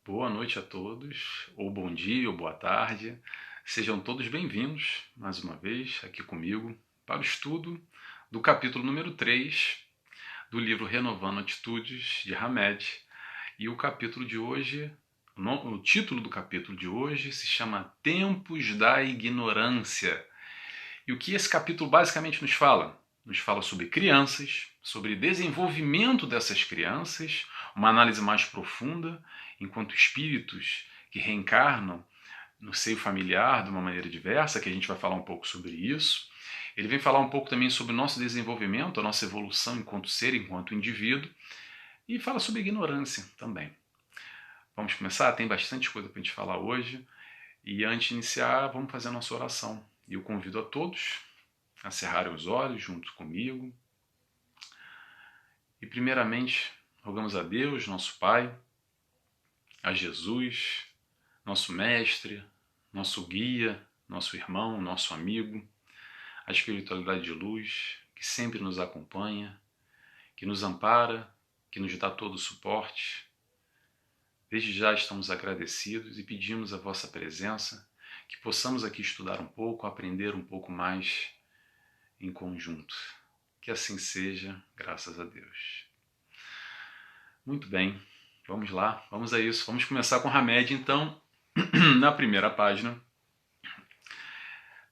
Boa noite a todos, ou bom dia, ou boa tarde. Sejam todos bem-vindos, mais uma vez, aqui comigo, para o estudo do capítulo número 3 do livro Renovando Atitudes, de Hamed. E o capítulo de hoje, o título do capítulo de hoje se chama Tempos da Ignorância. E o que esse capítulo basicamente nos fala? Nos fala sobre crianças, sobre desenvolvimento dessas crianças, uma análise mais profunda, enquanto espíritos que reencarnam no seio familiar de uma maneira diversa, que a gente vai falar um pouco sobre isso. Ele vem falar um pouco também sobre o nosso desenvolvimento, a nossa evolução enquanto ser, enquanto indivíduo, e fala sobre ignorância também. Vamos começar? Tem bastante coisa para a gente falar hoje. E antes de iniciar, vamos fazer a nossa oração. E eu convido a todos a cerrarem os olhos junto comigo. E primeiramente, rogamos a Deus, nosso Pai, a Jesus, nosso Mestre, nosso guia, nosso irmão, nosso amigo, a espiritualidade de luz, que sempre nos acompanha, que nos ampara, que nos dá todo o suporte. Desde já estamos agradecidos e pedimos a vossa presença, que possamos aqui estudar um pouco, aprender um pouco mais em conjunto. Que assim seja, graças a Deus. Muito bem, vamos lá, vamos a isso. Vamos começar com Hamed, então, na primeira página.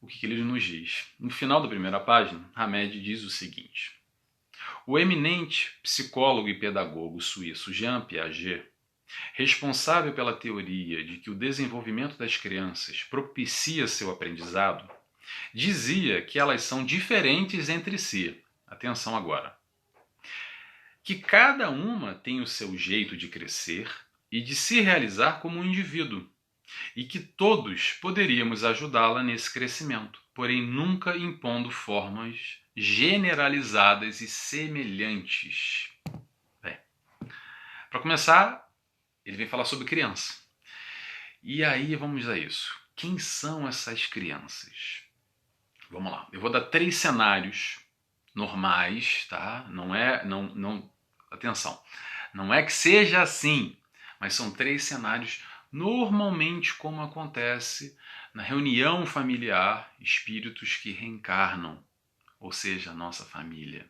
O que ele nos diz? No final da primeira página, Hamed diz o seguinte: o eminente psicólogo e pedagogo suíço Jean Piaget, responsável pela teoria de que o desenvolvimento das crianças propicia seu aprendizado, dizia que elas são diferentes entre si. Atenção agora. Que cada uma tem o seu jeito de crescer e de se realizar como um indivíduo, e que todos poderíamos ajudá-la nesse crescimento, porém nunca impondo formas generalizadas e semelhantes. Para começar, ele vem falar sobre criança. E aí vamos a isso. Quem são essas crianças? Vamos lá. Eu vou dar 3 cenários normais, tá? Atenção. Não é que seja assim, mas são 3 cenários normalmente como acontece na reunião familiar, espíritos que reencarnam, ou seja, a nossa família.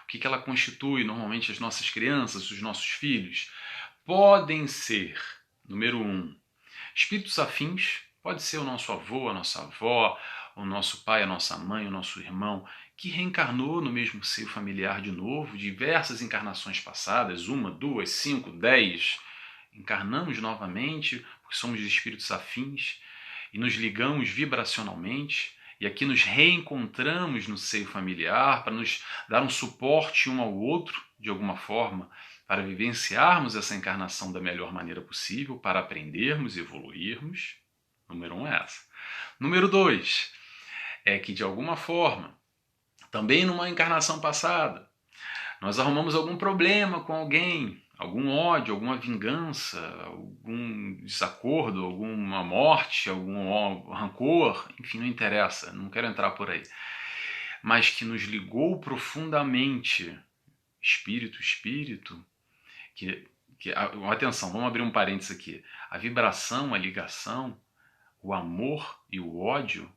O que ela constitui normalmente as nossas crianças, os nossos filhos? Podem ser, número 1, espíritos afins, pode ser o nosso avô, a nossa avó, o nosso pai, a nossa mãe, o nosso irmão, que reencarnou no mesmo seio familiar de novo, diversas encarnações passadas, 1, 2, 5, 10, encarnamos novamente, porque somos espíritos afins, e nos ligamos vibracionalmente, e aqui nos reencontramos no seio familiar para nos dar um suporte um ao outro, de alguma forma, para vivenciarmos essa encarnação da melhor maneira possível, para aprendermos e evoluirmos. Número 1 é essa. Número 2 é que, de alguma forma, também numa encarnação passada, nós arrumamos algum problema com alguém, algum ódio, alguma vingança, algum desacordo, alguma morte, algum rancor, enfim, não interessa, não quero entrar por aí. Mas que nos ligou profundamente, espírito, atenção, vamos abrir um parênteses aqui. A vibração, a ligação, o amor e o ódio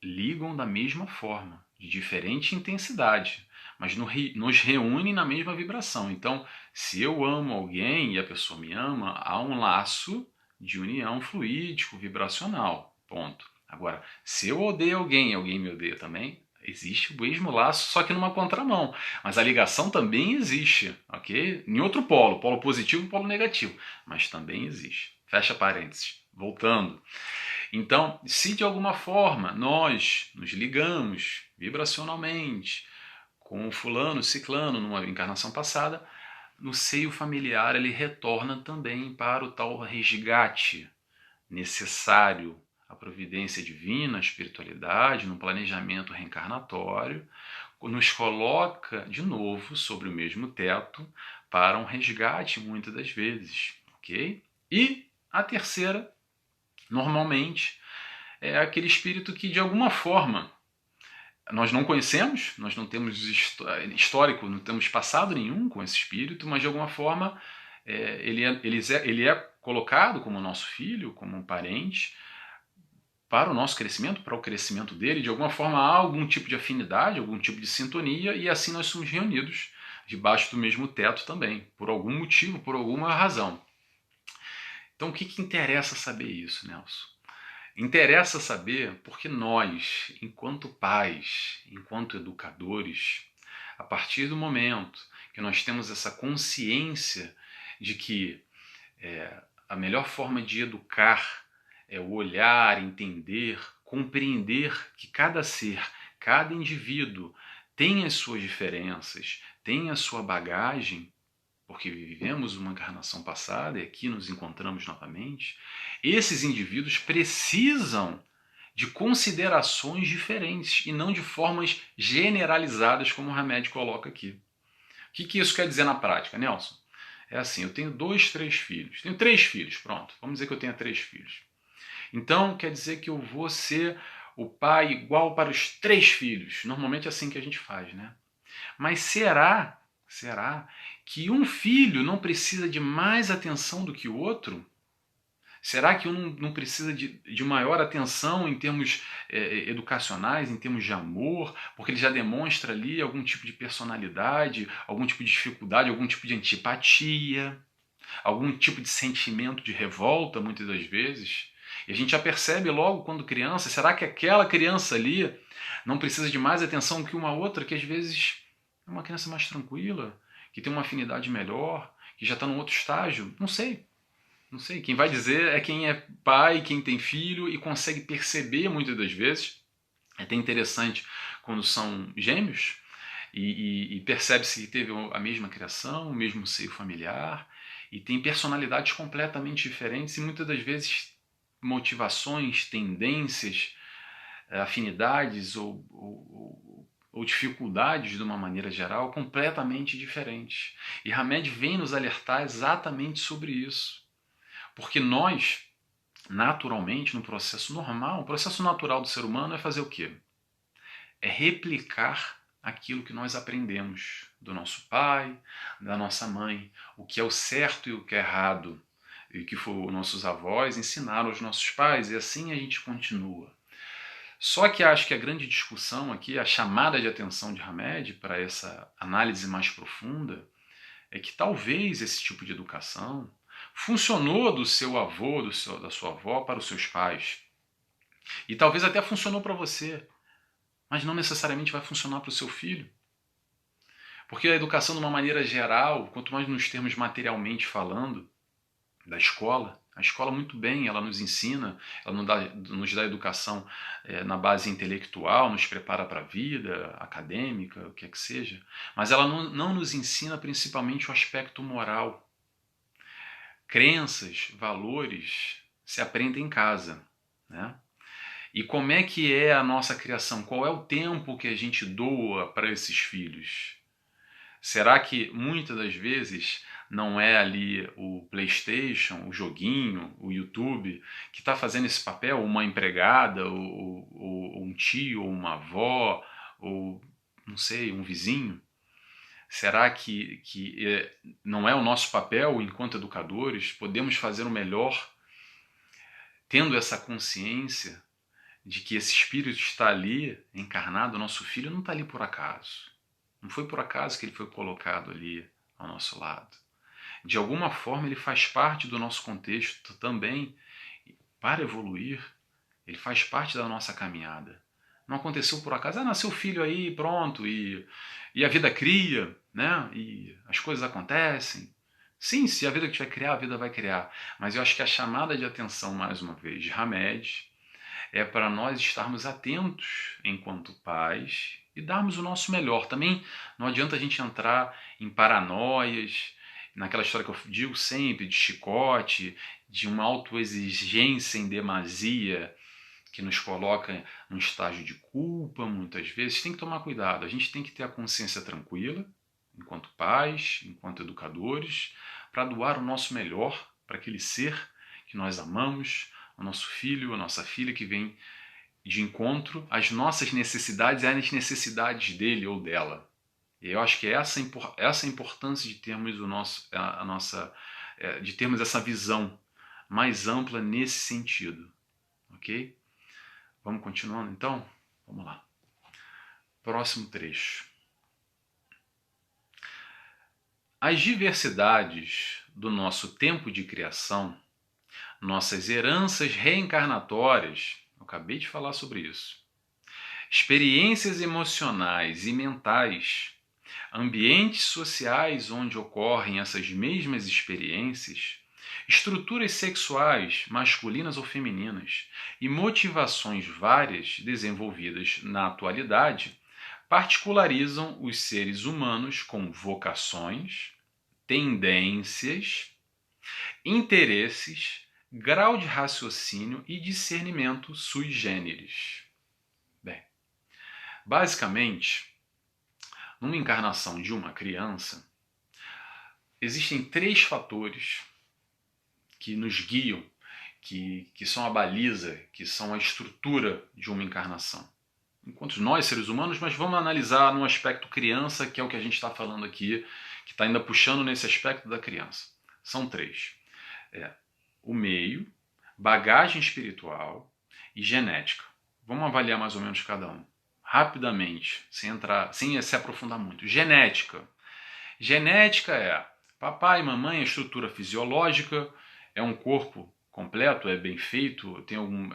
ligam da mesma forma, de diferente intensidade, mas nos reúnem na mesma vibração. Então, se eu amo alguém e a pessoa me ama, há um laço de união fluídico, vibracional. Ponto. Agora, se eu odeio alguém e alguém me odeia também, existe o mesmo laço, só que numa contramão. Mas a ligação também existe, ok? Em outro polo, polo positivo e polo negativo. Mas também existe. Fecha parênteses. Voltando. Então, se de alguma forma nós nos ligamos vibracionalmente com o fulano, ciclano, numa encarnação passada, no seio familiar ele retorna também para o tal resgate necessário, a providência divina, a espiritualidade, no planejamento reencarnatório, nos coloca de novo sobre o mesmo teto para um resgate muitas das vezes, ok? E a terceira, normalmente, é aquele espírito que de alguma forma nós não conhecemos, nós não temos histórico, não temos passado nenhum com esse espírito, mas de alguma forma ele é colocado como nosso filho, como um parente, para o nosso crescimento, para o crescimento dele. De alguma forma há algum tipo de afinidade, algum tipo de sintonia, e assim nós somos reunidos debaixo do mesmo teto também, por algum motivo, por alguma razão. Então o que interessa saber isso, Nelson? Interessa saber porque nós, enquanto pais, enquanto educadores, a partir do momento que nós temos essa consciência de que a melhor forma de educar é o olhar, entender, compreender que cada ser, cada indivíduo tem as suas diferenças, tem a sua bagagem, porque vivemos uma encarnação passada e aqui nos encontramos novamente, esses indivíduos precisam de considerações diferentes e não de formas generalizadas, como o Hamed coloca aqui. O que isso quer dizer na prática, Nelson? É assim, eu tenho 2, 3 filhos. Tenho 3 filhos, pronto. Vamos dizer que eu tenha 3 filhos. Então, quer dizer que eu vou ser o pai igual para os 3 filhos. Normalmente é assim que a gente faz, né? Mas será que um filho não precisa de mais atenção do que o outro? Será que um não precisa de maior atenção em termos educacionais, em termos de amor, porque ele já demonstra ali algum tipo de personalidade, algum tipo de dificuldade, algum tipo de antipatia, algum tipo de sentimento de revolta, muitas das vezes? E a gente já percebe logo quando criança, será que aquela criança ali não precisa de mais atenção que uma outra, que às vezes é uma criança mais tranquila, que tem uma afinidade melhor, que já está num outro estágio? Não sei. Não sei, quem vai dizer é quem é pai, quem tem filho e consegue perceber muitas das vezes. É até interessante quando são gêmeos e percebe-se que teve a mesma criação, o mesmo seio familiar e tem personalidades completamente diferentes e muitas das vezes motivações, tendências, afinidades ou dificuldades de uma maneira geral completamente diferentes. E Hamed vem nos alertar exatamente sobre isso. Porque nós, naturalmente, no processo normal, o processo natural do ser humano é fazer o quê? É replicar aquilo que nós aprendemos do nosso pai, da nossa mãe, o que é o certo e o que é errado, e que os nossos avós ensinaram aos nossos pais, e assim a gente continua. Só que acho que a grande discussão aqui, a chamada de atenção de Hamed para essa análise mais profunda, é que talvez esse tipo de educação funcionou do seu avô, da sua avó para os seus pais. E talvez até funcionou para você, mas não necessariamente vai funcionar para o seu filho. Porque a educação, de uma maneira geral, quanto mais nos termos materialmente falando, da escola, a escola muito bem, ela nos ensina, ela nos dá educação na base intelectual, nos prepara para a vida acadêmica, o que é que seja, mas ela não nos ensina principalmente o aspecto moral. Crenças, valores se aprendem em casa, né? E como é que é a nossa criação? Qual é o tempo que a gente doa para esses filhos? Será que muitas das vezes não é ali o PlayStation, o joguinho, o YouTube que está fazendo esse papel? Uma empregada, ou um tio, ou uma avó, ou não sei, um vizinho? Será que não é o nosso papel enquanto educadores? Podemos fazer o melhor tendo essa consciência de que esse espírito está ali, encarnado, o nosso filho não está ali por acaso. Não foi por acaso que ele foi colocado ali ao nosso lado. De alguma forma ele faz parte do nosso contexto também para evoluir. Ele faz parte da nossa caminhada. Não aconteceu por acaso, nasceu filho aí, pronto, e a vida cria, né? E as coisas acontecem. Sim, se a vida tiver criar, a vida vai criar. Mas eu acho que a chamada de atenção, mais uma vez, de Hamed, é para nós estarmos atentos enquanto pais e darmos o nosso melhor. Também não adianta a gente entrar em paranoias, naquela história que eu digo sempre, de chicote, de uma autoexigência em demasia, que nos coloca num estágio de culpa, muitas vezes. Tem que tomar cuidado, a gente tem que ter a consciência tranquila, enquanto pais, enquanto educadores, para doar o nosso melhor para aquele ser que nós amamos, o nosso filho, a nossa filha que vem de encontro às nossas necessidades e às necessidades dele ou dela. E eu acho que essa a importância de termos de termos essa visão mais ampla nesse sentido, ok? Vamos continuando então? Vamos lá. Próximo trecho. As diversidades do nosso tempo de criação, nossas heranças reencarnatórias, eu acabei de falar sobre isso, experiências emocionais e mentais, ambientes sociais onde ocorrem essas mesmas experiências, estruturas sexuais, masculinas ou femininas, e motivações várias desenvolvidas na atualidade, particularizam os seres humanos com vocações, tendências, interesses, grau de raciocínio e discernimento sui generis. Bem, basicamente, numa encarnação de uma criança, existem 3 fatores que nos guiam, que são a baliza, que são a estrutura de uma encarnação. Enquanto nós, seres humanos, mas vamos analisar no aspecto criança, que é o que a gente está falando aqui, que está ainda puxando nesse aspecto da criança. São 3. O meio, bagagem espiritual e genética. Vamos avaliar mais ou menos cada um. Rapidamente, sem se aprofundar muito. Genética. Genética é papai, mamãe, a estrutura fisiológica, é um corpo completo, é bem feito, tem algum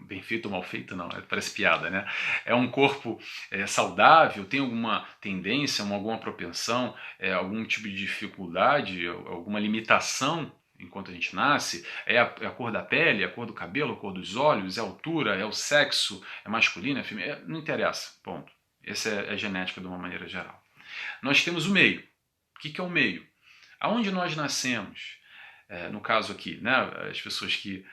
bem feito ou mal feito, não, parece piada, né? É um corpo saudável, tem alguma tendência, alguma propensão, algum tipo de dificuldade, alguma limitação enquanto a gente nasce, é a cor da pele, é a cor do cabelo, a cor dos olhos, é a altura, é o sexo, é masculino, é feminino, não interessa, ponto. Essa é a genética de uma maneira geral. Nós temos o meio. O que é o meio? Aonde nós nascemos, no caso aqui, né, as pessoas que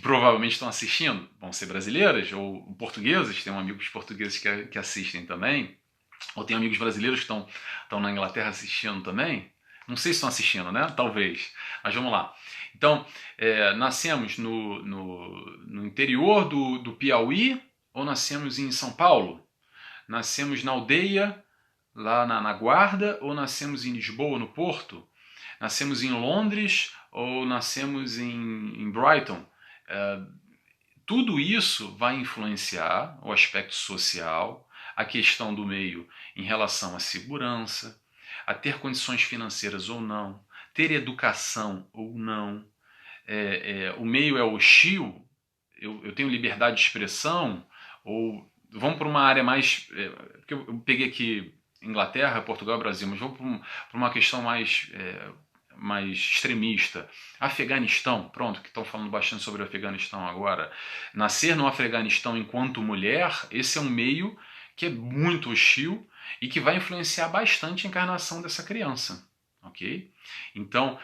provavelmente estão assistindo vão ser brasileiras ou portuguesas, tem amigos portugueses que assistem também, ou tem amigos brasileiros que estão na Inglaterra assistindo também. Não sei se estão assistindo, né? Talvez. Mas vamos lá. Então, nascemos no interior do Piauí ou nascemos em São Paulo? Nascemos na aldeia, lá na Guarda, ou nascemos em Lisboa, no Porto? Nascemos em Londres ou nascemos em Brighton? Tudo isso vai influenciar o aspecto social, a questão do meio em relação à segurança, a ter condições financeiras ou não, ter educação ou não. O meio é hostil, eu tenho liberdade de expressão, ou vamos para uma área mais... porque eu peguei aqui Inglaterra, Portugal, Brasil, mas vamos para uma questão mais extremista. Afeganistão, pronto, que estão falando bastante sobre o Afeganistão agora. Nascer no Afeganistão enquanto mulher, esse é um meio que é muito hostil e que vai influenciar bastante a encarnação dessa criança, ok? Então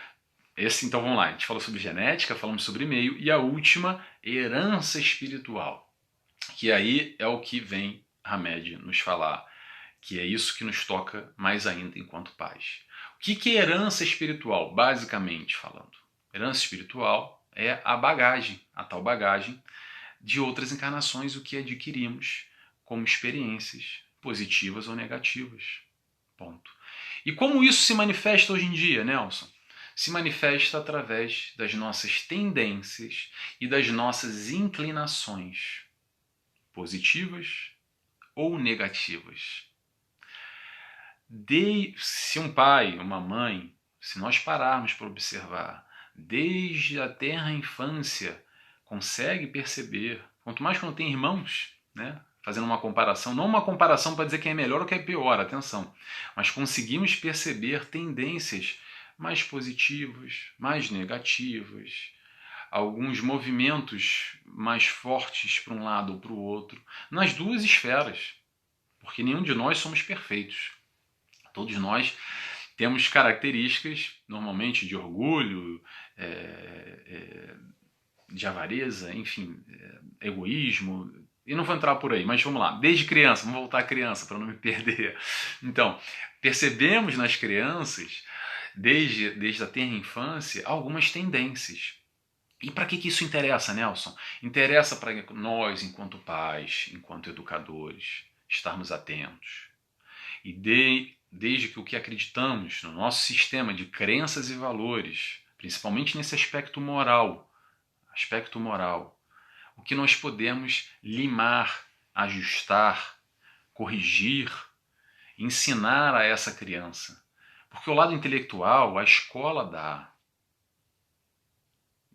vamos lá, a gente falou sobre genética, falamos sobre meio, e a última, herança espiritual, que aí é o que vem Hamed nos falar, que é isso que nos toca mais ainda enquanto pais. O que é herança espiritual, basicamente falando? Herança espiritual é a bagagem, a tal bagagem de outras encarnações, o que adquirimos como experiências positivas ou negativas. Ponto. E como isso se manifesta hoje em dia, Nelson? Se manifesta através das nossas tendências e das nossas inclinações, positivas ou negativas. Se um pai, uma mãe, se nós pararmos para observar, desde a tenra infância, consegue perceber, quanto mais quando tem irmãos, né? Fazendo uma comparação, não uma comparação para dizer quem é melhor ou quem é pior, atenção, mas conseguimos perceber tendências mais positivas, mais negativas, alguns movimentos mais fortes para um lado ou para o outro, nas duas esferas, porque nenhum de nós somos perfeitos. Todos nós temos características, normalmente, de orgulho, de avareza, enfim, egoísmo. E não vou entrar por aí, mas vamos lá. Desde criança, vamos voltar à criança para não me perder. Então, percebemos nas crianças, desde a tenra infância, algumas tendências. E para que isso interessa, Nelson? Interessa para nós, enquanto pais, enquanto educadores, estarmos atentos. E desde que o que acreditamos no nosso sistema de crenças e valores, principalmente nesse aspecto moral, o que nós podemos limar, ajustar, corrigir, ensinar a essa criança. Porque o lado intelectual, a escola dá.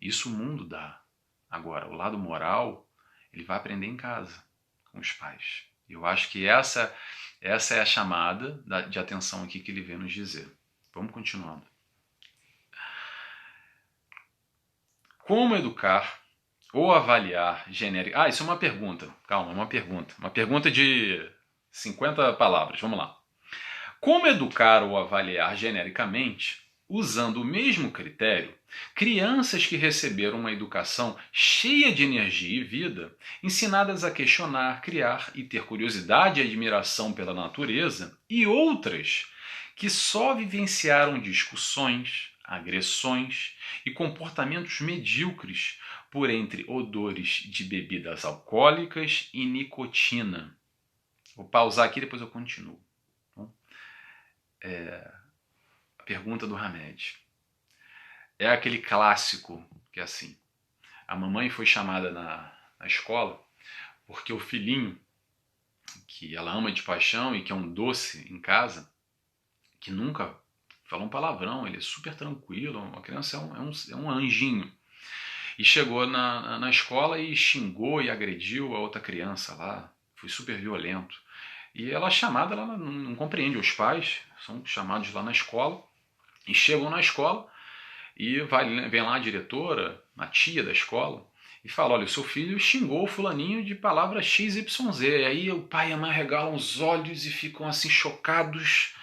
Isso o mundo dá. Agora, o lado moral, ele vai aprender em casa, com os pais. Eu acho que essa é a chamada de atenção aqui que ele vem nos dizer. Vamos continuando. Como educar ou avaliar genérico... isso é uma pergunta. Calma, uma pergunta. Uma pergunta de 50 palavras. Vamos lá. Como educar ou avaliar genericamente, usando o mesmo critério, crianças que receberam uma educação cheia de energia e vida, ensinadas a questionar, criar e ter curiosidade e admiração pela natureza, e outras que só vivenciaram discussões, agressões e comportamentos medíocres por entre odores de bebidas alcoólicas e nicotina. Vou pausar aqui e depois eu continuo. A pergunta do Hamed. É aquele clássico que é assim. A mamãe foi chamada na escola porque o filhinho, que ela ama de paixão e que é um doce em casa, que nunca falou um palavrão, ele é super tranquilo, uma criança é um anjinho. E chegou na escola e xingou e agrediu a outra criança lá, foi super violento. E ela é chamada, ela não compreende, os pais são chamados lá na escola, e chegam na escola, e vem lá a diretora, a tia da escola, e fala, olha, o seu filho xingou o fulaninho de palavra XYZ. E aí o pai e a mãe regalam os olhos e ficam assim chocados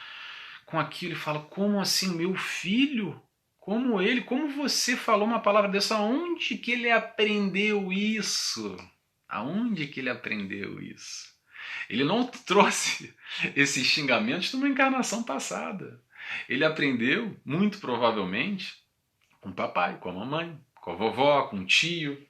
com aquilo, e falam, como assim, meu filho? Como você falou uma palavra dessa? Aonde que ele aprendeu isso? Aonde que ele aprendeu isso? Ele não trouxe esses xingamentos de uma encarnação passada. Ele aprendeu, muito provavelmente, com o papai, com a mamãe, com a vovó, com o tio,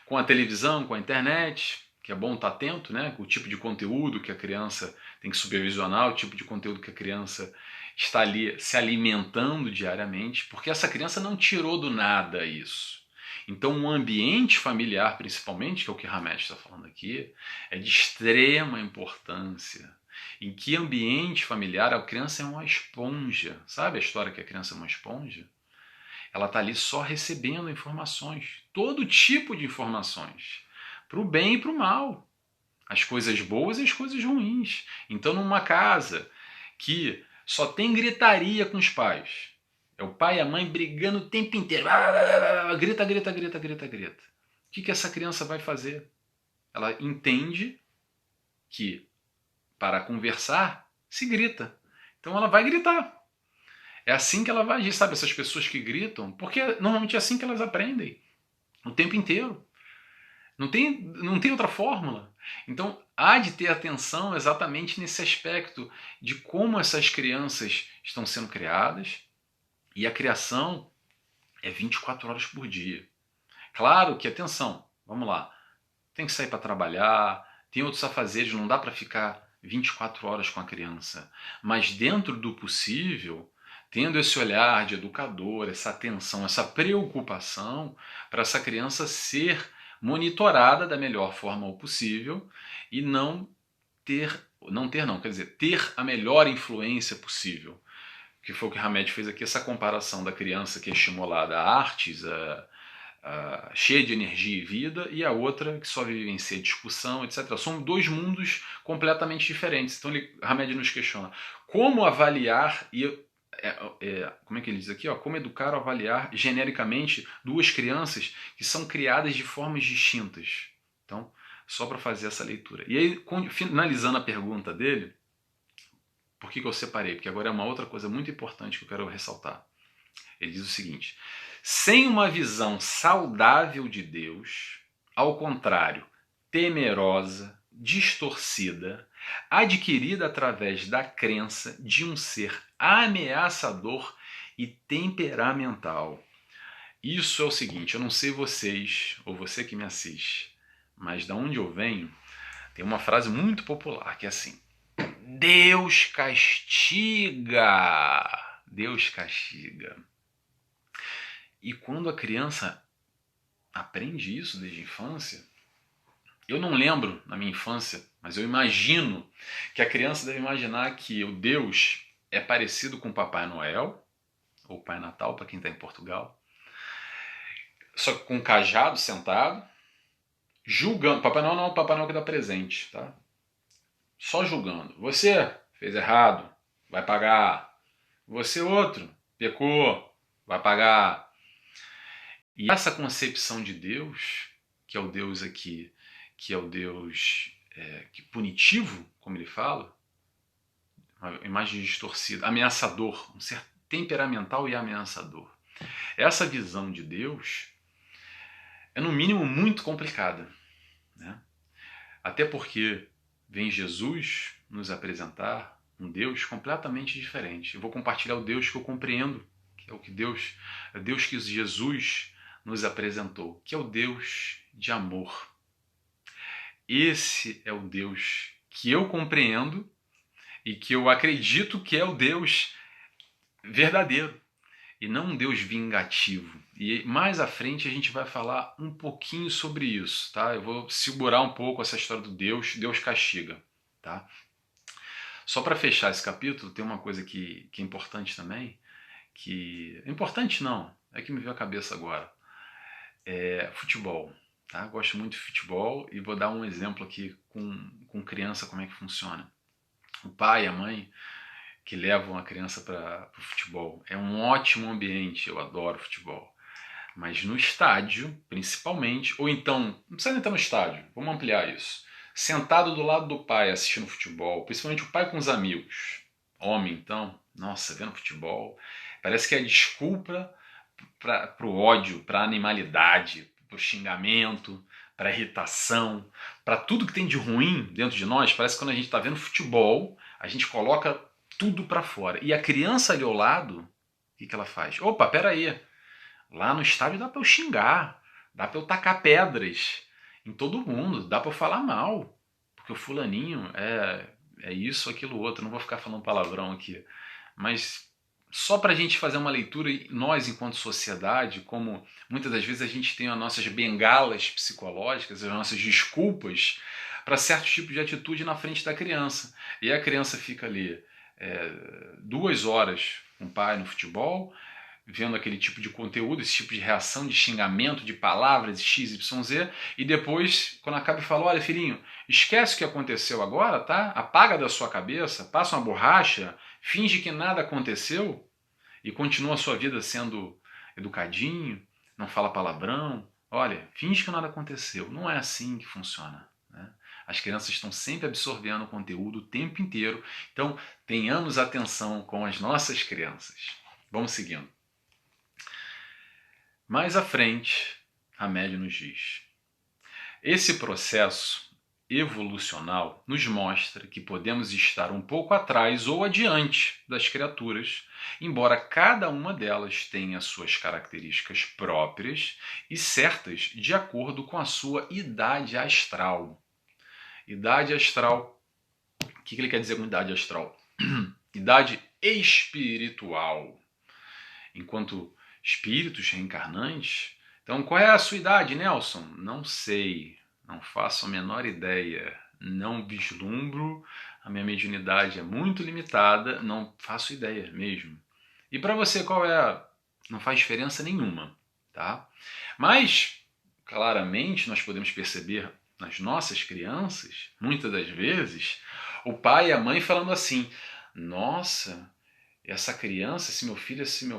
com a televisão, com a internet, que é bom estar atento, né? Com o tipo de conteúdo que a criança tem que supervisionar, o tipo de conteúdo que a criança está ali se alimentando diariamente, porque essa criança não tirou do nada isso. Então, um ambiente familiar, principalmente, que é o que Hamed está falando aqui, é de extrema importância. Em que ambiente familiar a criança é uma esponja? Sabe a história que a criança é uma esponja? Ela está ali só recebendo informações, todo tipo de informações, para o bem e para o mal, as coisas boas e as coisas ruins. Então, numa casa que só tem gritaria com os pais, é o pai e a mãe brigando o tempo inteiro. Grita, grita, grita, grita, grita. O que essa criança vai fazer? Ela entende que para conversar se grita. Então ela vai gritar. É assim que ela vai agir. Sabe essas pessoas que gritam? Porque normalmente é assim que elas aprendem. O tempo inteiro. Não tem outra fórmula. Então há de ter atenção exatamente nesse aspecto de como essas crianças estão sendo criadas. E a criação é 24 horas por dia. Claro que, atenção, vamos lá, tem que sair para trabalhar, tem outros afazeres, não dá para ficar 24 horas com a criança. Mas dentro do possível, tendo esse olhar de educador, essa atenção, essa preocupação para essa criança ser monitorada da melhor forma possível e ter a melhor influência possível. Que foi o que Hamed fez aqui, essa comparação da criança que é estimulada a artes, cheia de energia e vida, e a outra que só vivencia discussão, etc. São dois mundos completamente diferentes. Então Hamed nos questiona como avaliar como é que ele diz aqui? Como educar ou avaliar genericamente duas crianças que são criadas de formas distintas. Então, só para fazer essa leitura. E aí, finalizando a pergunta dele, por que eu separei? Porque agora é uma outra coisa muito importante que eu quero ressaltar. Ele diz o seguinte: sem uma visão saudável de Deus, ao contrário, temerosa, distorcida, adquirida através da crença de um ser ameaçador e temperamental. Isso é o seguinte, eu não sei vocês, ou você que me assiste, mas da onde eu venho, tem uma frase muito popular que é assim: Deus castiga. Deus castiga. E quando a criança aprende isso desde a infância, eu não lembro na minha infância, mas eu imagino que a criança deve imaginar que o Deus é parecido com o Papai Noel, ou Pai Natal, para quem está em Portugal, só que com um cajado sentado, julgando. Papai Noel não é o Papai Noel que dá presente, tá? Só julgando. Você fez errado, vai pagar. Você outro, pecou, vai pagar. E essa concepção de Deus, que é o Deus aqui, que é o Deus que punitivo, como ele fala, uma imagem distorcida, ameaçador, um ser temperamental e ameaçador. Essa visão de Deus é, no mínimo, muito complicada, né? Até porque vem Jesus nos apresentar um Deus completamente diferente. Eu vou compartilhar o Deus que eu compreendo, que é o Deus que Jesus nos apresentou, que é o Deus de amor. Esse é o Deus que eu compreendo e que eu acredito que é o Deus verdadeiro e não um Deus vingativo. E mais à frente a gente vai falar um pouquinho sobre isso, tá? Eu vou segurar um pouco essa história do Deus castiga, tá? Só para fechar esse capítulo, tem uma coisa que é importante também, que... Importante não, é que me veio à cabeça agora. É futebol, tá? Gosto muito de futebol e vou dar um exemplo aqui com criança, como é que funciona. O pai e a mãe que levam a criança para o futebol. É um ótimo ambiente, eu adoro futebol. Mas no estádio, principalmente, ou então, não precisa nem estar no estádio, vamos ampliar isso. Sentado do lado do pai assistindo futebol, principalmente o pai com os amigos. Homem, então, nossa, vendo futebol, parece que é desculpa para o ódio, para a animalidade, para o xingamento, para a irritação, para tudo que tem de ruim dentro de nós. Parece que quando a gente está vendo futebol, a gente coloca tudo para fora. E a criança ali ao lado, o que ela faz? Opa, peraí, lá no estádio dá para eu xingar, dá para eu tacar pedras em todo mundo, dá para eu falar mal, porque o fulaninho é isso, aquilo, outro. Não vou ficar falando palavrão aqui, mas só para a gente fazer uma leitura, nós enquanto sociedade, como muitas das vezes a gente tem as nossas bengalas psicológicas, as nossas desculpas para certos tipos de atitude na frente da criança. E a criança fica ali 2 horas com o pai no futebol, vendo aquele tipo de conteúdo, esse tipo de reação, de xingamento, de palavras, X, Y, Z, e depois, quando acaba, fala: olha, filhinho, esquece o que aconteceu agora, tá? Apaga da sua cabeça, passa uma borracha, finge que nada aconteceu e continua a sua vida sendo educadinho, não fala palavrão. Olha, finge que nada aconteceu. Não é assim que funciona, né? As crianças estão sempre absorvendo o conteúdo o tempo inteiro. Então, tenhamos atenção com as nossas crianças. Vamos seguindo. Mais à frente, a média nos diz: esse processo evolucional nos mostra que podemos estar um pouco atrás ou adiante das criaturas, embora cada uma delas tenha suas características próprias e certas de acordo com a sua idade astral. Idade astral, o que ele quer dizer com idade astral? Idade espiritual. Enquanto espíritos reencarnantes. Então, qual é a sua idade, Nelson? Não sei, não faço a menor ideia, não vislumbro, a minha mediunidade é muito limitada, não faço ideia mesmo. E para você, qual é? Não faz diferença nenhuma, tá? Mas, claramente, nós podemos perceber nas nossas crianças, muitas das vezes, o pai e a mãe falando assim: nossa, essa criança, esse meu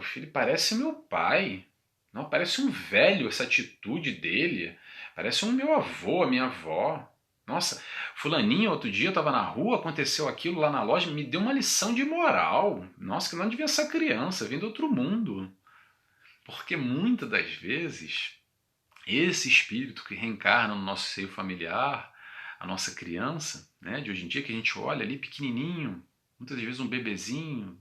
filho parece meu pai. Não, parece um velho, essa atitude dele. Parece um meu avô, a minha avó. Nossa, fulaninho, outro dia eu estava na rua, aconteceu aquilo lá na loja, me deu uma lição de moral. Nossa, que não devia ser criança, vem do outro mundo. Porque muitas das vezes, esse espírito que reencarna no nosso seio familiar, a nossa criança, né, de hoje em dia, que a gente olha ali pequenininho, muitas vezes um bebezinho,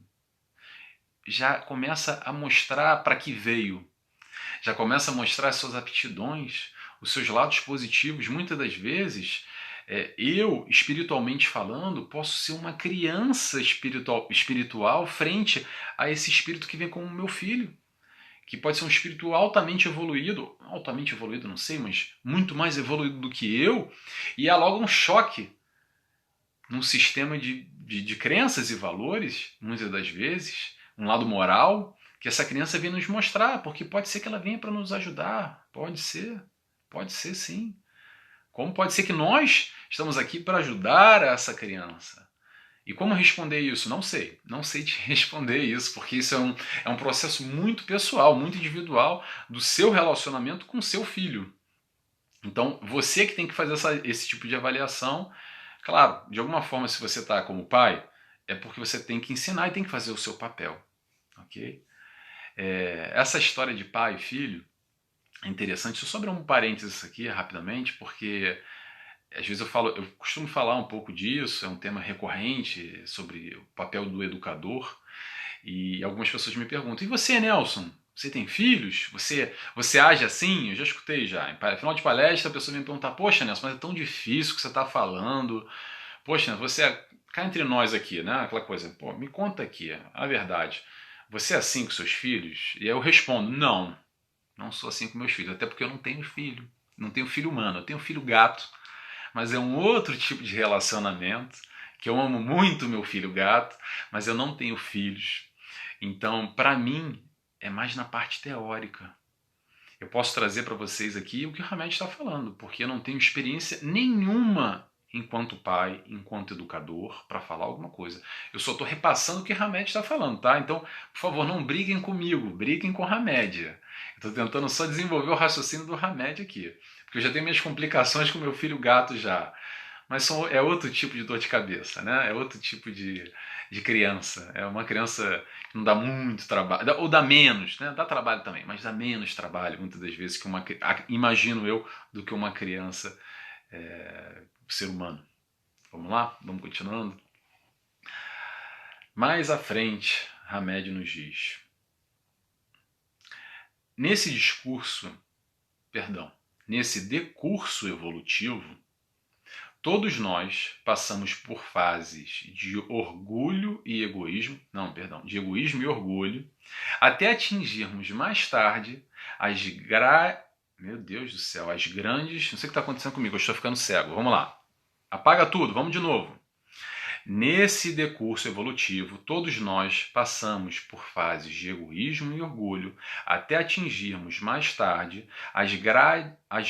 já começa a mostrar para que veio, já começa a mostrar as suas aptidões, os seus lados positivos. Muitas das vezes Eu, espiritualmente falando, posso ser uma criança espiritual frente a esse espírito que vem como meu filho, que pode ser um espírito altamente evoluído não sei, mas muito mais evoluído do que eu, e há logo um choque num sistema de crenças e valores, muitas das vezes, um lado moral, que essa criança vem nos mostrar, porque pode ser que ela venha para nos ajudar, pode ser sim. Como pode ser que nós estamos aqui para ajudar essa criança? E como responder isso? Não sei te responder isso, porque isso é um processo muito pessoal, muito individual do seu relacionamento com seu filho. Então, você que tem que fazer esse tipo de avaliação. Claro, de alguma forma, se você está como pai, é porque você tem que ensinar e tem que fazer o seu papel. Ok? Essa história de pai e filho é interessante. Deixa eu só abrir um parênteses aqui rapidamente, porque às vezes eu costumo falar um pouco disso, é um tema recorrente sobre o papel do educador, e algumas pessoas me perguntam: e você, Nelson? Você tem filhos? Você age assim? Eu já escutei já. Em final de palestra, a pessoa vem me perguntar: poxa, Nelson, mas é tão difícil o que você está falando. Poxa, cá entre nós aqui, né? Aquela coisa, pô, me conta aqui a verdade. Você é assim com seus filhos? E aí eu respondo: não, não sou assim com meus filhos, até porque eu não tenho filho. Não tenho filho humano, eu tenho filho gato, mas é um outro tipo de relacionamento, que eu amo muito meu filho gato, mas eu não tenho filhos. Então, para mim, é mais na parte teórica. Eu posso trazer para vocês aqui o que o Hamed está falando, porque eu não tenho experiência nenhuma enquanto pai, enquanto educador, para falar alguma coisa. Eu só estou repassando o que o Hamed está falando, tá? Então, por favor, não briguem comigo, briguem com o Hamed. Estou tentando só desenvolver o raciocínio do Hamed aqui, porque eu já tenho minhas complicações com meu filho gato já. Mas é outro tipo de dor de cabeça, né? É outro tipo de criança. É uma criança que não dá muito trabalho, ou dá menos, né? Dá trabalho também, mas dá menos trabalho, muitas das vezes, imagino eu, do que uma criança, ser humano. Vamos lá? Vamos continuando? Mais à frente, Hamed nos diz: nesse decurso evolutivo, todos nós passamos por fases de orgulho e egoísmo, de egoísmo e orgulho, até atingirmos mais tarde meu Deus do céu, as grandes, não sei o que está acontecendo comigo, eu estou ficando cego, vamos lá, apaga tudo, vamos de novo. Nesse decurso evolutivo, todos nós passamos por fases de egoísmo e orgulho até atingirmos mais tarde as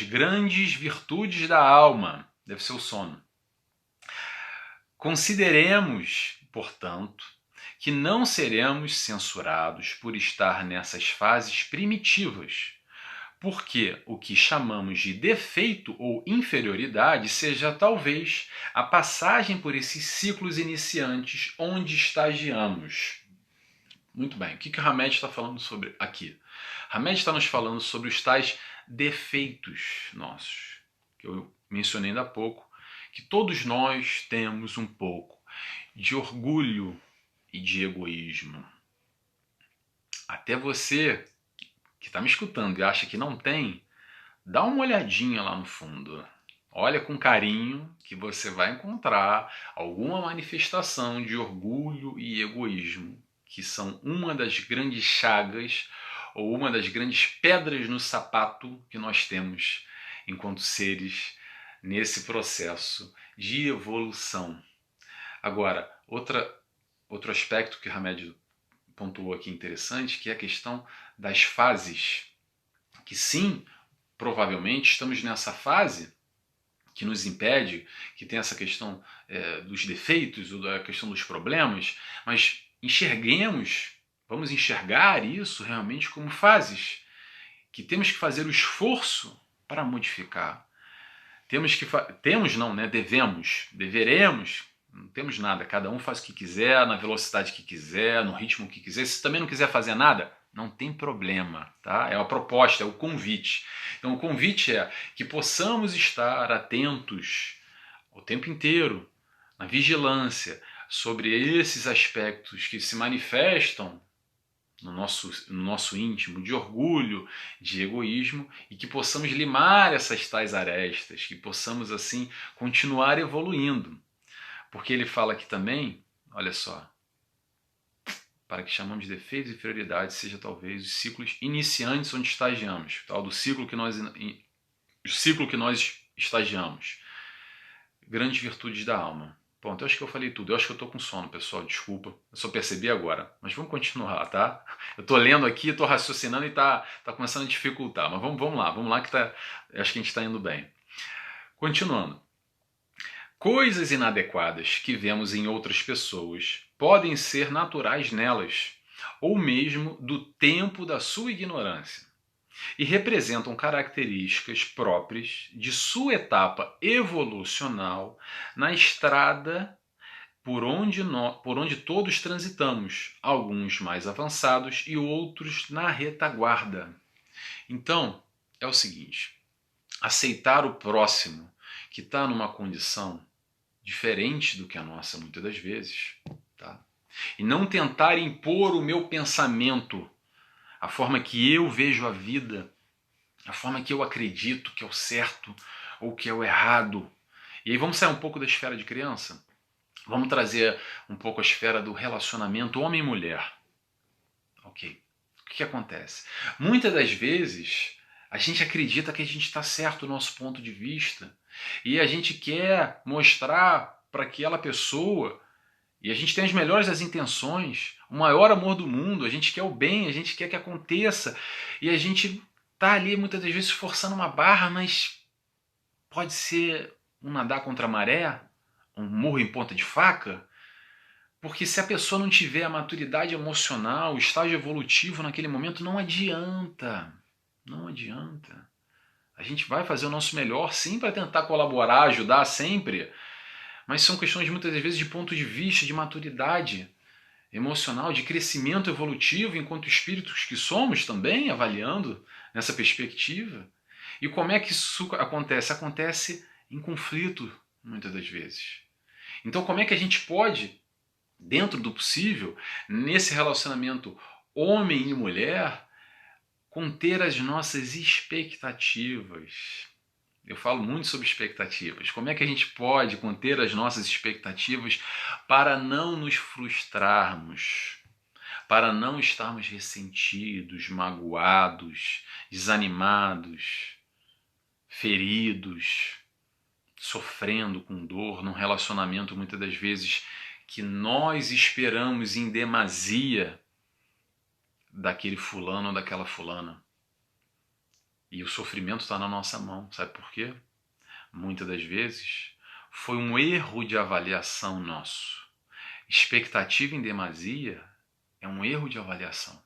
grandes virtudes da alma. Deve ser o sono. Consideremos, portanto, que não seremos censurados por estar nessas fases primitivas, porque o que chamamos de defeito ou inferioridade seja talvez a passagem por esses ciclos iniciantes onde estagiamos. Muito bem, o que o Hamed está falando sobre aqui? Hamed está nos falando sobre os tais defeitos nossos, que eu mencionei ainda há pouco, que todos nós temos um pouco de orgulho e de egoísmo. Até você que está me escutando e acha que não tem, dá uma olhadinha lá no fundo. Olha com carinho que você vai encontrar alguma manifestação de orgulho e egoísmo, que são uma das grandes chagas ou uma das grandes pedras no sapato que nós temos enquanto seres nesse processo de evolução. Agora, outro aspecto que Hamed pontuou aqui interessante, que é a questão das fases. Que sim, provavelmente estamos nessa fase que nos impede, que tem essa questão dos defeitos, ou da questão dos problemas, mas vamos enxergar isso realmente como fases, que temos que fazer o esforço para modificar. Deveremos, não temos nada, cada um faz o que quiser, na velocidade que quiser, no ritmo que quiser. Se também não quiser fazer nada, não tem problema, tá? É a proposta, é o convite. Então o convite é que possamos estar atentos o tempo inteiro, na vigilância, sobre esses aspectos que se manifestam no nosso íntimo, de orgulho, de egoísmo, e que possamos limar essas tais arestas, que possamos assim continuar evoluindo. Porque ele fala aqui também, olha só, para que chamamos de defeitos e inferioridade seja talvez os ciclos iniciantes onde estagiamos, tal do ciclo que nós estagiamos. Grandes virtudes da alma. Pronto, eu acho que eu falei tudo. Eu acho que eu tô com sono, pessoal, desculpa. Eu só percebi agora. Mas vamos continuar, tá? Eu tô lendo aqui, tô raciocinando e tá começando a dificultar. Mas vamos lá que acho que a gente tá indo bem. Continuando. Coisas inadequadas que vemos em outras pessoas podem ser naturais nelas, ou mesmo do tempo da sua ignorância, e representam características próprias de sua etapa evolucional na estrada por onde todos transitamos, alguns mais avançados e outros na retaguarda. Então, é o seguinte, aceitar o próximo que está numa condição diferente do que a nossa muitas das vezes, tá? E não tentar impor o meu pensamento, a forma que eu vejo a vida, a forma que eu acredito que é o certo ou que é o errado. E aí vamos sair um pouco da esfera de criança? Vamos trazer um pouco a esfera do relacionamento homem e mulher. Ok. O que acontece? Muitas das vezes a gente acredita que a gente está certo do nosso ponto de vista e a gente quer mostrar para aquela pessoa, e a gente tem as melhores das intenções, o maior amor do mundo, a gente quer o bem, a gente quer que aconteça, e a gente tá ali muitas das vezes forçando uma barra, mas pode ser um nadar contra a maré, um murro em ponta de faca, porque se a pessoa não tiver a maturidade emocional, o estágio evolutivo naquele momento, não adianta. Não adianta. A gente vai fazer o nosso melhor sim para tentar colaborar, ajudar sempre, mas são questões muitas vezes de ponto de vista, de maturidade emocional, de crescimento evolutivo enquanto espíritos que somos também, avaliando nessa perspectiva. E como é que isso acontece? Acontece em conflito, muitas das vezes. Então como é que a gente pode, dentro do possível, nesse relacionamento homem e mulher, conter as nossas expectativas? Eu falo muito sobre expectativas. Como é que a gente pode conter as nossas expectativas para não nos frustrarmos, para não estarmos ressentidos, magoados, desanimados, feridos, sofrendo com dor num relacionamento muitas das vezes que nós esperamos em demasia daquele fulano ou daquela fulana. E o sofrimento está na nossa mão. Sabe por quê? Muitas das vezes foi um erro de avaliação nosso. Expectativa em demasia é um erro de avaliação.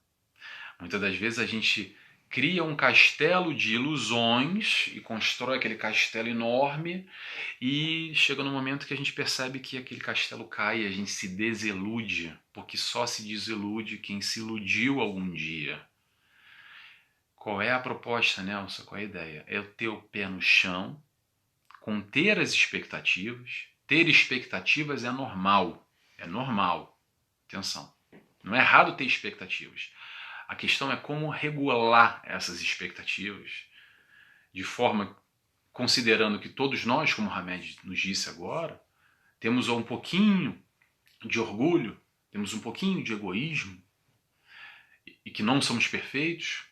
Muitas das vezes a gente cria um castelo de ilusões e constrói aquele castelo enorme e chega no momento que a gente percebe que aquele castelo cai e a gente se desilude, porque só se desilude quem se iludiu algum dia. Qual é a proposta, Nelson? Qual é a ideia? É ter o pé no chão, conter as expectativas. Ter expectativas é normal. É normal. Atenção. Não é errado ter expectativas. A questão é como regular essas expectativas de forma, considerando que todos nós, como o Hamed nos disse agora, temos um pouquinho de orgulho, temos um pouquinho de egoísmo e que não somos perfeitos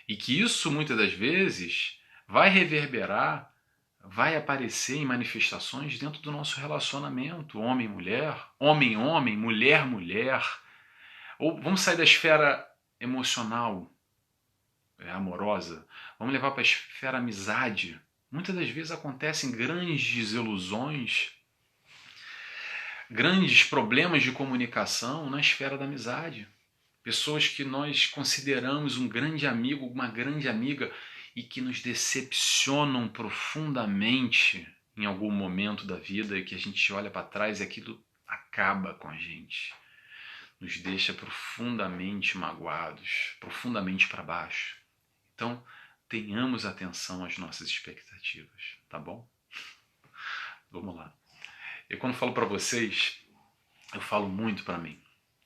e que isso muitas das vezes vai reverberar, vai aparecer em manifestações dentro do nosso relacionamento, homem-mulher, homem-homem, mulher-mulher. Ou vamos sair da esfera emocional, amorosa, vamos levar para a esfera amizade. Muitas das vezes acontecem grandes desilusões, grandes problemas de comunicação na esfera da amizade. Pessoas que nós consideramos um grande amigo, uma grande amiga, e que nos decepcionam profundamente em algum momento da vida e que a gente olha para trás e aquilo acaba com a gente. Nos deixa profundamente magoados, profundamente para baixo. Então, tenhamos atenção às nossas expectativas, tá bom? Vamos lá. Eu quando falo para vocês, eu falo muito para mim.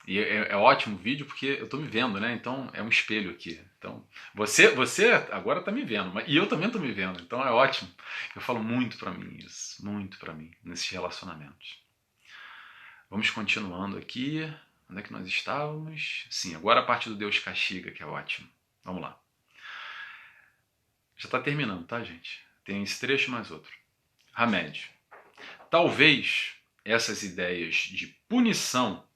E é ótimo o vídeo porque eu estou me vendo, né? Então é um espelho aqui. Então você agora está me vendo, e eu também estou me vendo. Então é ótimo. Eu falo muito para mim isso, muito para mim nesses relacionamentos. Vamos continuando aqui. Onde é que nós estávamos? Sim, agora a parte do Deus castiga, que é ótimo. Vamos lá. Já está terminando, tá, gente? Tem esse trecho mais outro. Hamed. Talvez essas ideias de punição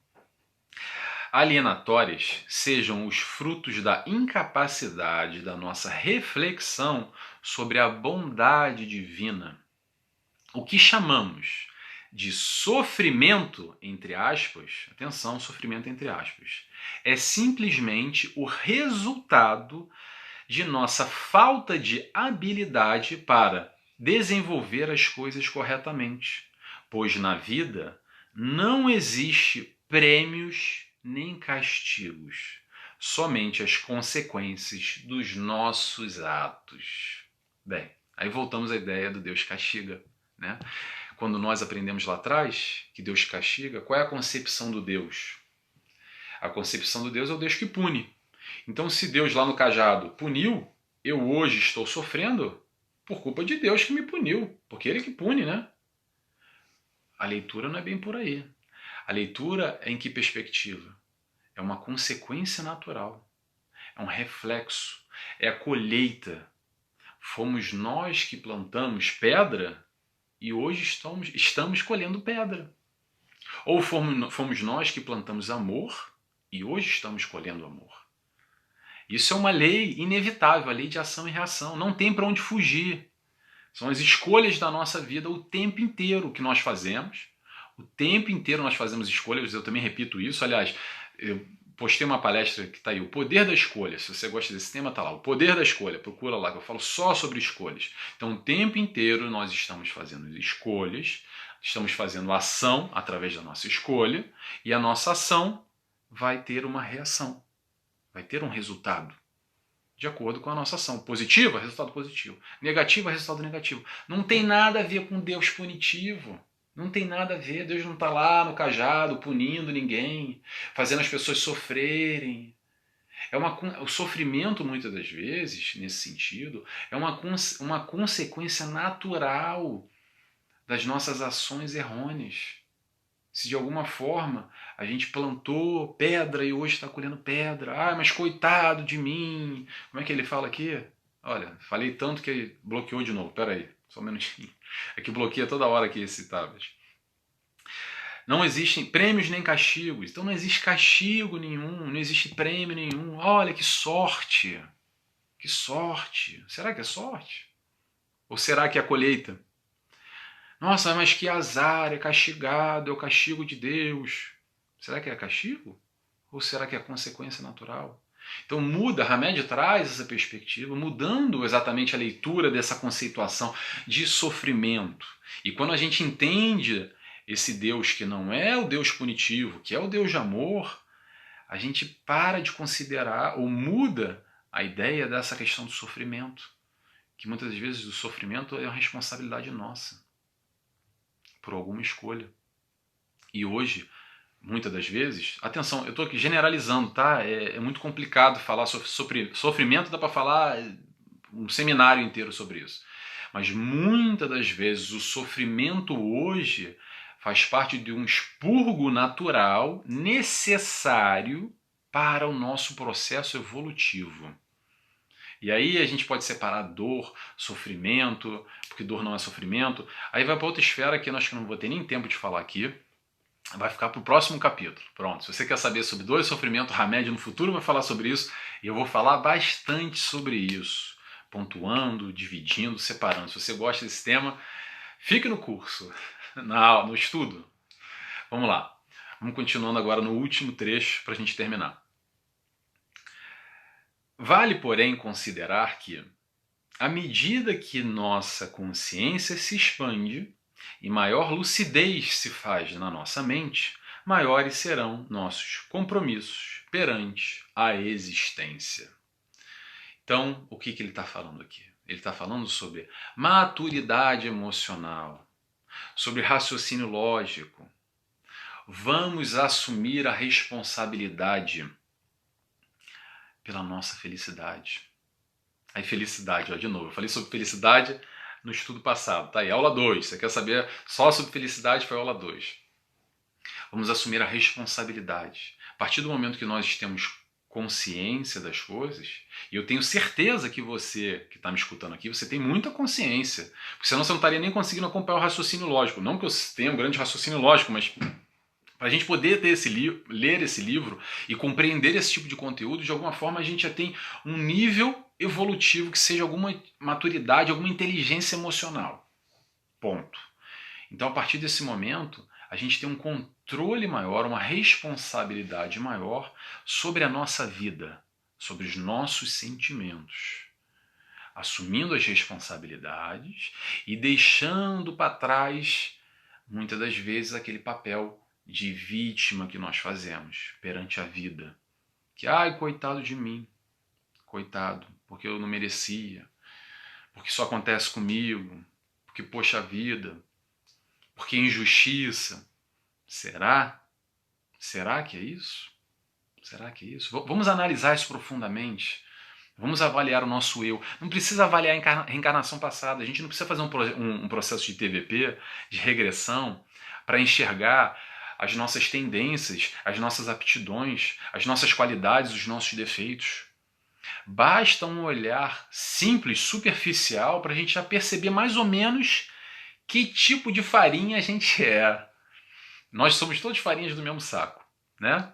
alienatórias sejam os frutos da incapacidade da nossa reflexão sobre a bondade divina. O que chamamos de sofrimento, entre aspas, atenção, sofrimento entre aspas, é simplesmente o resultado de nossa falta de habilidade para desenvolver as coisas corretamente, pois na vida não existe prêmios nem castigos, somente as consequências dos nossos atos. Bem, aí voltamos à ideia do Deus castiga, né? Quando nós aprendemos lá atrás que Deus castiga, qual é a concepção do Deus? A concepção do Deus é o Deus que pune. Então, se Deus lá no cajado puniu, eu hoje estou sofrendo por culpa de Deus que me puniu, porque Ele que pune, né? A leitura não é bem por aí. A leitura é em que perspectiva? É uma consequência natural, é um reflexo, é a colheita. Fomos nós que plantamos pedra e hoje estamos colhendo pedra. Ou fomos nós que plantamos amor e hoje estamos colhendo amor. Isso é uma lei inevitável, a lei de ação e reação. Não tem para onde fugir. São as escolhas da nossa vida o tempo inteiro que nós fazemos. O tempo inteiro nós fazemos escolhas, eu também repito isso. Aliás, eu postei uma palestra que está aí, o poder da escolha. Se você gosta desse tema, está lá, o poder da escolha. Procura lá, que eu falo só sobre escolhas. Então, o tempo inteiro nós estamos fazendo escolhas, estamos fazendo ação através da nossa escolha, e a nossa ação vai ter uma reação, vai ter um resultado de acordo com a nossa ação. Positiva, resultado positivo. Negativa, resultado negativo. Não tem nada a ver com Deus punitivo. Não tem nada a ver. Deus não está lá no cajado punindo ninguém, fazendo as pessoas sofrerem. O sofrimento, muitas das vezes, nesse sentido, é uma consequência natural das nossas ações errôneas. Se de alguma forma a gente plantou pedra e hoje está colhendo pedra. Ah, mas coitado de mim. Como é que ele fala aqui? Olha, falei tanto que bloqueou de novo. Pera aí, só um minutinho. É que bloqueia toda hora aqui esse tablet. Não existem prêmios nem castigos. Então não existe castigo nenhum, não existe prêmio nenhum. Olha que sorte. Que sorte. Será que é sorte? Ou será que é a colheita? Nossa, mas que azar, é castigado, é o castigo de Deus. Será que é castigo? Ou será que é consequência natural? Então muda, Hamed traz essa perspectiva, mudando exatamente a leitura dessa conceituação de sofrimento. E quando a gente entende esse Deus que não é o Deus punitivo, que é o Deus de amor, a gente para de considerar ou muda a ideia dessa questão do sofrimento, que muitas vezes o sofrimento é uma responsabilidade nossa, por alguma escolha. E hoje, muitas das vezes, atenção, eu estou aqui generalizando, tá? É muito complicado falar sobre sofrimento, dá para falar um seminário inteiro sobre isso. Mas muitas das vezes o sofrimento hoje faz parte de um expurgo natural necessário para o nosso processo evolutivo. E aí a gente pode separar dor, sofrimento, porque dor não é sofrimento. Aí vai para outra esfera que eu acho que não vou ter nem tempo de falar aqui. Vai ficar para o próximo capítulo. Pronto, se você quer saber sobre dor e sofrimento, Hamed no futuro vai falar sobre isso. E eu vou falar bastante sobre isso. Pontuando, dividindo, separando. Se você gosta desse tema, fique no curso, no estudo. Vamos lá. Vamos continuando agora no último trecho para a gente terminar. Vale, porém, considerar que, à medida que nossa consciência se expande e maior lucidez se faz na nossa mente, maiores serão nossos compromissos perante a existência. Então, o que ele está falando aqui? Ele está falando sobre maturidade emocional, sobre raciocínio lógico. Vamos assumir a responsabilidade pela nossa felicidade. Aí felicidade, ó, de novo, eu falei sobre felicidade no estudo passado, tá aí, aula 2, você quer saber só sobre felicidade, foi aula 2. Vamos assumir a responsabilidade. A partir do momento que nós temos consciência das coisas, e eu tenho certeza que você, que está me escutando aqui, você tem muita consciência, porque senão você não estaria nem conseguindo acompanhar o raciocínio lógico. Não que eu tenha um grande raciocínio lógico, mas para a gente poder ter ler esse livro e compreender esse tipo de conteúdo, de alguma forma a gente já tem um nível evolutivo que seja alguma maturidade, alguma inteligência emocional. Ponto. Então, a partir desse momento, a gente tem um controle maior, uma responsabilidade maior sobre a nossa vida, sobre os nossos sentimentos. Assumindo as responsabilidades e deixando para trás, muitas das vezes, aquele papel de vítima que nós fazemos perante a vida. Que, ai, coitado de mim, coitado, porque eu não merecia, porque isso acontece comigo, porque, poxa vida, porque injustiça. Será? Será que é isso? Será que é isso? Vamos analisar isso profundamente. Vamos avaliar o nosso eu. Não precisa avaliar a reencarnação passada. A gente não precisa fazer um processo de TVP, de regressão, para enxergar as nossas tendências, as nossas aptidões, as nossas qualidades, os nossos defeitos. Basta um olhar simples, superficial, para a gente já perceber mais ou menos que tipo de farinha a gente é. Nós somos todos farinhas do mesmo saco, né?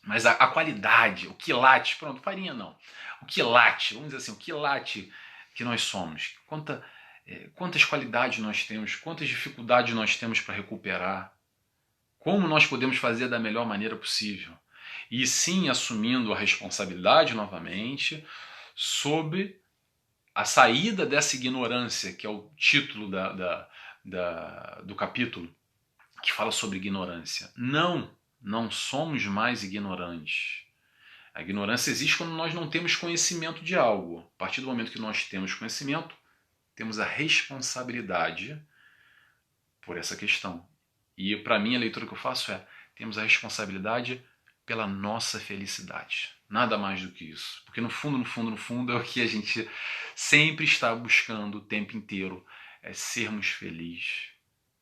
Mas a qualidade, o quilate, pronto, farinha não. O quilate, vamos dizer assim, o quilate que nós somos. Quantas qualidades nós temos, quantas dificuldades nós temos para recuperar. Como nós podemos fazer da melhor maneira possível. E sim, assumindo a responsabilidade novamente sobre a saída dessa ignorância, que é o título do capítulo, que fala sobre ignorância. Não somos mais ignorantes. A ignorância existe quando nós não temos conhecimento de algo. A partir do momento que nós temos conhecimento, temos a responsabilidade por essa questão. E para mim a leitura que eu faço é: temos a responsabilidade pela nossa felicidade. Nada mais do que isso. Porque no fundo é o que a gente sempre está buscando o tempo inteiro, é sermos felizes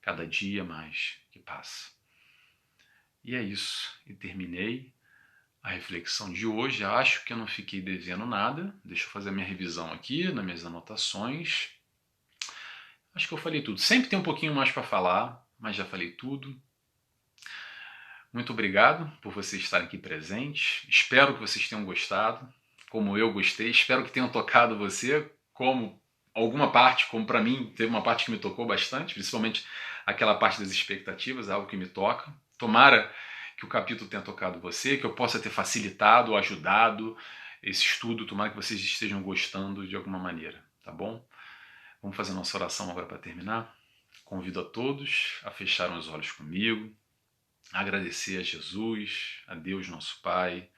cada dia mais que passa. E é isso. E terminei a reflexão de hoje. Acho que eu não fiquei devendo nada. Deixa eu fazer a minha revisão aqui nas minhas anotações. Acho que eu falei tudo. Sempre tem um pouquinho mais para falar, mas já falei tudo. Muito obrigado por vocês estarem aqui presentes. Espero que vocês tenham gostado, como eu gostei. Espero que tenham tocado você, como alguma parte, como para mim, teve uma parte que me tocou bastante, principalmente aquela parte das expectativas, algo que me toca. Tomara que o capítulo tenha tocado você, que eu possa ter facilitado, ajudado esse estudo. Tomara que vocês estejam gostando de alguma maneira, tá bom? Vamos fazer a nossa oração agora para terminar. Convido a todos a fecharem os olhos comigo, a agradecer a Jesus, a Deus nosso Pai,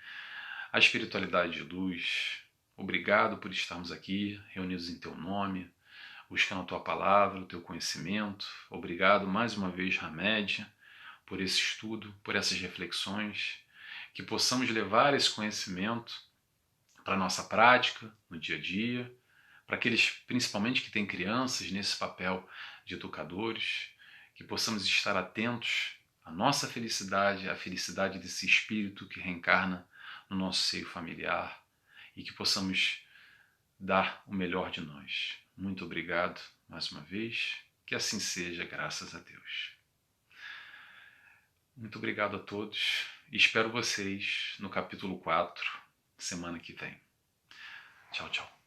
a espiritualidade de luz. Obrigado por estarmos aqui, reunidos em Teu nome, buscando a Tua palavra, o Teu conhecimento. Obrigado mais uma vez, Hamed, por esse estudo, por essas reflexões, que possamos levar esse conhecimento para a nossa prática, no dia a dia, para aqueles principalmente que têm crianças nesse papel de educadores, que possamos estar atentos à nossa felicidade, à felicidade desse espírito que reencarna no nosso seio familiar, e que possamos dar o melhor de nós. Muito obrigado mais uma vez, que assim seja, graças a Deus. Muito obrigado a todos e espero vocês no capítulo 4, semana que vem. Tchau, tchau.